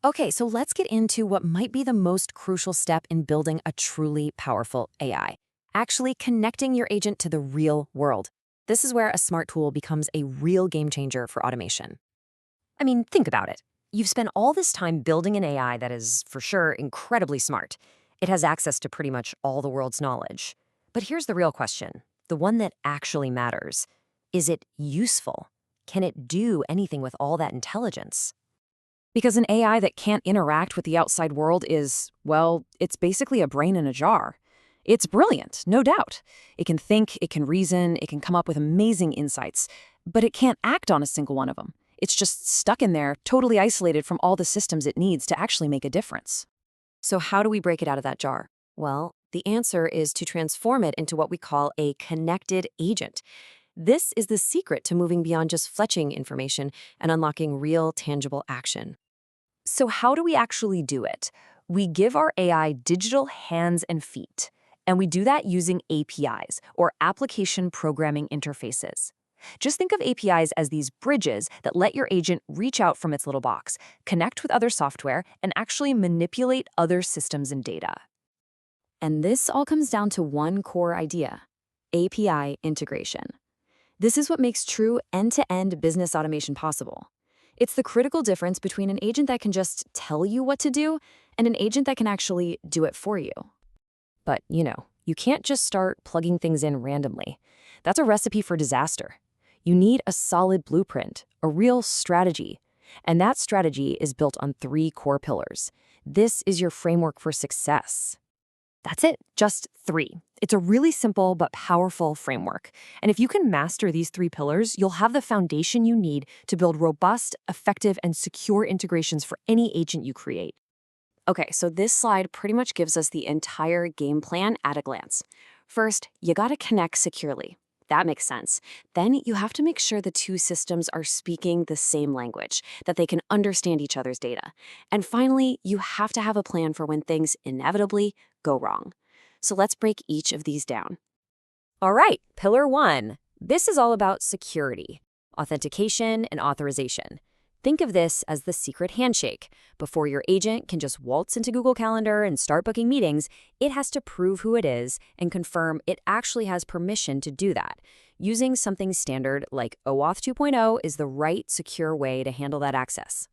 Okay, so let's get into what might be the most crucial step in building a truly powerful AI. Actually connecting your agent to the real world. This is where a smart tool becomes a real game changer for automation. I mean, think about it. You've spent all this time building an AI that is, for sure, incredibly smart. It has access to pretty much all the world's knowledge. But here's the real question, the one that actually matters. Is it useful? Can it do anything with all that intelligence? Because an AI that can't interact with the outside world is, well, it's basically a brain in a jar. It's brilliant, no doubt. It can think, it can reason, it can come up with amazing insights, but it can't act on a single one of them. It's just stuck in there, totally isolated from all the systems it needs to actually make a difference. So how do we break it out of that jar? Well, the answer is to transform it into what we call a connected agent. This is the secret to moving beyond just fetching information and unlocking real, tangible action. So how do we actually do it? We give our AI digital hands and feet, and we do that using APIs, or application programming interfaces. Just think of APIs as these bridges that let your agent reach out from its little box, connect with other software, and actually manipulate other systems and data. And this all comes down to one core idea: API integration. This is what makes true end-to-end business automation possible. It's the critical difference between an agent that can just tell you what to do and an agent that can actually do it for you. But, you can't just start plugging things in randomly. That's a recipe for disaster. You need a solid blueprint, a real strategy. And that strategy is built on 3 core pillars. This is your framework for success. That's it, just 3. It's a really simple but powerful framework. And if you can master these 3 pillars, you'll have the foundation you need to build robust, effective, and secure integrations for any agent you create. Okay, so this slide pretty much gives us the entire game plan at a glance. First, you gotta connect securely. That makes sense. Then you have to make sure the 2 systems are speaking the same language, that they can understand each other's data. And finally, you have to have a plan for when things inevitably go wrong. So let's break each of these down. All right, pillar 1. This is all about security, authentication, and authorization. Think of this as the secret handshake. Before your agent can just waltz into Google Calendar and start booking meetings, it has to prove who it is and confirm it actually has permission to do that. Using something standard like OAuth 2.0 is the right, secure way to handle that access.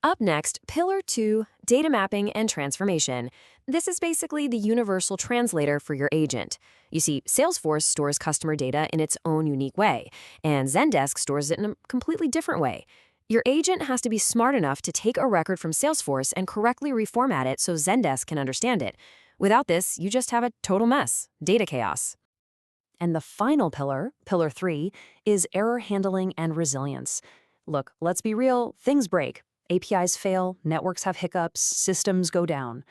Up next, pillar 2, data mapping and transformation. This is basically the universal translator for your agent. You see, Salesforce stores customer data in its own unique way, and Zendesk stores it in a completely different way. Your agent has to be smart enough to take a record from Salesforce and correctly reformat it so Zendesk can understand it. Without this, you just have a total mess, data chaos. And the final pillar, pillar 3, is error handling and resilience. Look, let's be real, things break. APIs fail, networks have hiccups, systems go down.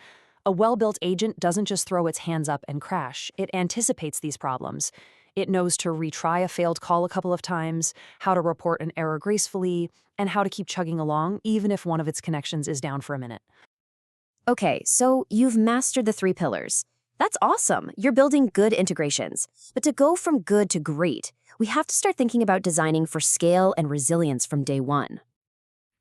A well-built agent doesn't just throw its hands up and crash, it anticipates these problems. It knows to retry a failed call a couple of times, how to report an error gracefully, and how to keep chugging along even if one of its connections is down for a minute. Okay, so you've mastered the 3 pillars. That's awesome. You're building good integrations. But to go from good to great, we have to start thinking about designing for scale and resilience from day 1.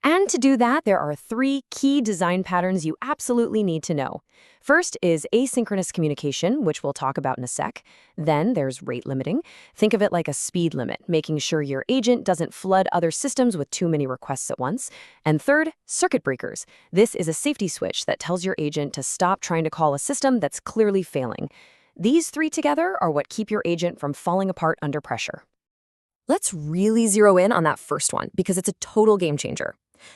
And to do that, there are 3 key design patterns you absolutely need to know. First is asynchronous communication, which we'll talk about in a sec. Then there's rate limiting. Think of it like a speed limit, making sure your agent doesn't flood other systems with too many requests at once. And third, circuit breakers. This is a safety switch that tells your agent to stop trying to call a system that's clearly failing. These 3 together are what keep your agent from falling apart under pressure. Let's really zero in on that first one because it's a total game changer.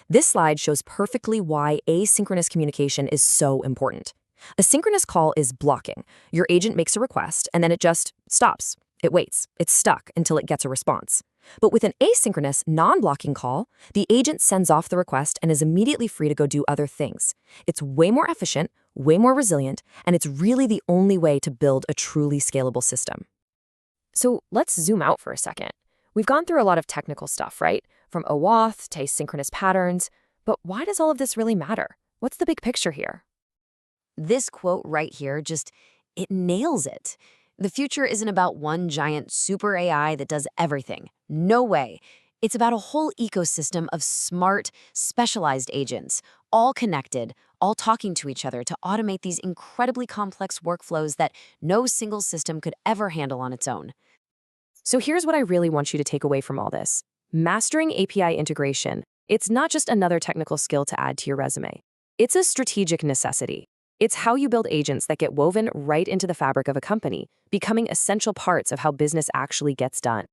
This slide shows perfectly why asynchronous communication is so important. A synchronous call is blocking. Your agent makes a request, and then it just stops. It waits. It's stuck until it gets a response. But with an asynchronous, non-blocking call, the agent sends off the request and is immediately free to go do other things. It's way more efficient, way more resilient, and it's really the only way to build a truly scalable system. So let's zoom out for a second. We've gone through a lot of technical stuff, right? From OAuth to asynchronous patterns. But why does all of this really matter? What's the big picture here? This quote right here it nails it. The future isn't about one giant super AI that does everything. No way. It's about a whole ecosystem of smart, specialized agents, all connected, all talking to each other to automate these incredibly complex workflows that no single system could ever handle on its own. So here's what I really want you to take away from all this. Mastering API integration, it's not just another technical skill to add to your resume. It's a strategic necessity. It's how you build agents that get woven right into the fabric of a company, becoming essential parts of how business actually gets done.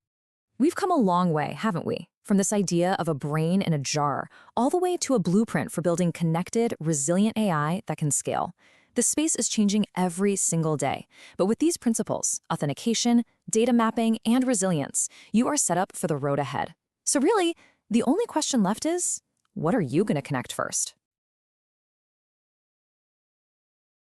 We've come a long way, haven't we? From this idea of a brain in a jar, all the way to a blueprint for building connected, resilient AI that can scale. The space is changing every single day. But with these principles, authentication, data mapping, and resilience, you are set up for the road ahead. So really, the only question left is, what are you going to connect first?